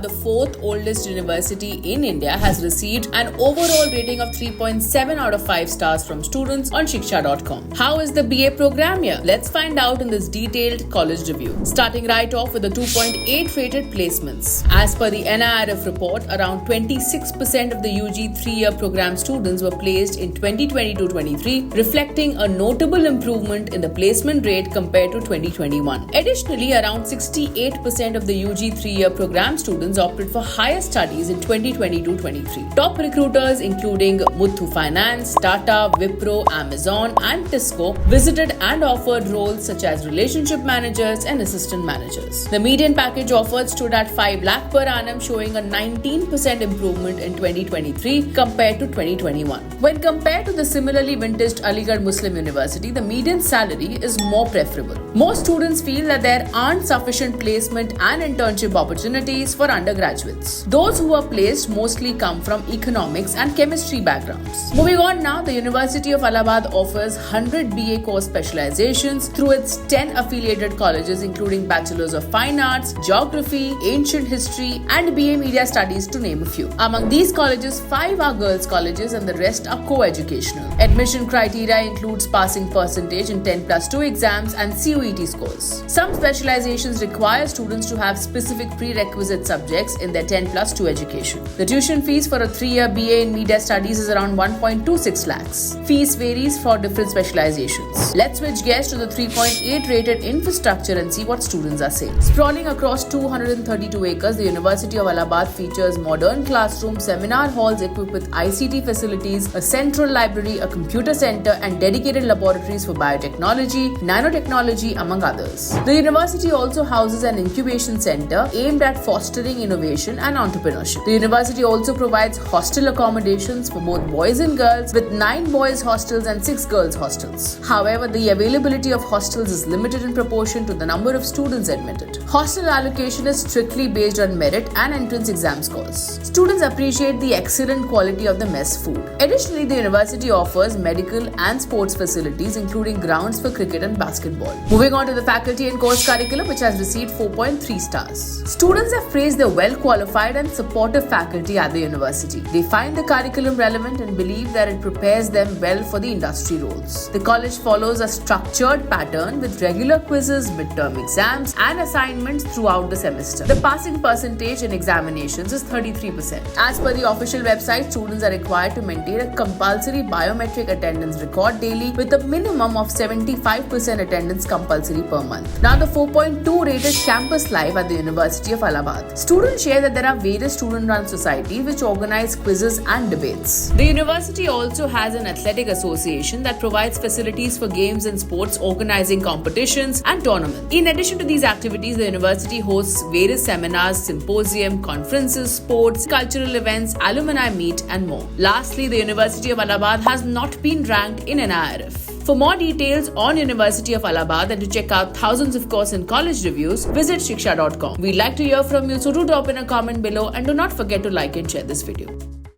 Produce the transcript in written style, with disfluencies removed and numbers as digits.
The fourth oldest university in India, has received an overall rating of 3.7 out of 5 stars from students on Shiksha.com. How is the BA program here? Let's find out in this detailed college review. Starting right off with the 2.8 rated placements. As per the NIRF report, around 26% of the UG 3-year program students were placed in 2022-23, reflecting a notable improvement in the placement rate compared to 2021. Additionally, around 68% of the UG 3-year program students opted for higher studies in 2022-23. Top recruiters including Muthoot Finance, Tata, Wipro, Amazon and Tisco visited and offered roles such as relationship managers and assistant managers. The median package offered stood at 5 lakh per annum, showing a 19% improvement in 2023 compared to 2021. When compared to the similarly vintaged Aligarh Muslim University, the median salary is more preferable. Most students feel that there aren't sufficient placement and internship opportunities for undergraduates. Those who are placed mostly come from economics and chemistry backgrounds. Moving on now, the University of Allahabad offers 100 BA course specializations through its 10 affiliated colleges, including Bachelors of Fine Arts, Geography, Ancient History and BA Media Studies, to name a few. Among these colleges, 5 are girls' colleges and the rest are co-educational. Admission criteria includes passing percentage in 10+2 exams and CUET scores. Some specializations require students to have specific prerequisite subjects in their 10+2 education. The tuition fees for a 3-year BA in Media Studies is around 1.26 lakhs. Fees varies for different specializations. Let's switch gears to the 3.8 rated infrastructure and see what students are saying. Sprawling across 232 acres, the University of Allahabad features modern classrooms, seminar halls equipped with ICT facilities, a central library, a computer center and dedicated laboratories for biotechnology, nanotechnology, among others. The university also houses an incubation center aimed at fostering innovation and entrepreneurship. The university also provides hostel accommodations for both boys and girls, with 9 boys hostels and 6 girls hostels. However, the availability of hostels is limited in proportion to the number of students admitted. Hostel allocation is strictly based on merit and entrance exam scores. Students appreciate the excellent quality of the mess food. Additionally, the university offers medical and sports facilities, including grounds for cricket and basketball. Moving on to the faculty and course curriculum, which has received 4.3 stars. Students have praised the well-qualified and supportive faculty at the university. They find the curriculum relevant and believe that it prepares them well for the industry roles. The college follows a structured pattern with regular quizzes, midterm exams and assignments throughout the semester. The passing percentage in examinations is 33%. As per the official website, students are required to maintain a compulsory biometric attendance record daily with a minimum of 75% attendance compulsory per month. Now, the 4.2 rated campus life at the University of Allahabad. Students share that there are various student-run societies which organize quizzes and debates. The university also has an athletic association that provides facilities for games and sports, organizing competitions and tournaments. In addition to these activities, the university hosts various seminars, symposium, conferences, sports, cultural events, alumni meet and more. Lastly, the University of Allahabad has not been ranked in NIRF. For more details on University of Allahabad and to check out thousands of course and college reviews, visit Shiksha.com. We'd like to hear from you, so do drop in a comment below and do not forget to like and share this video.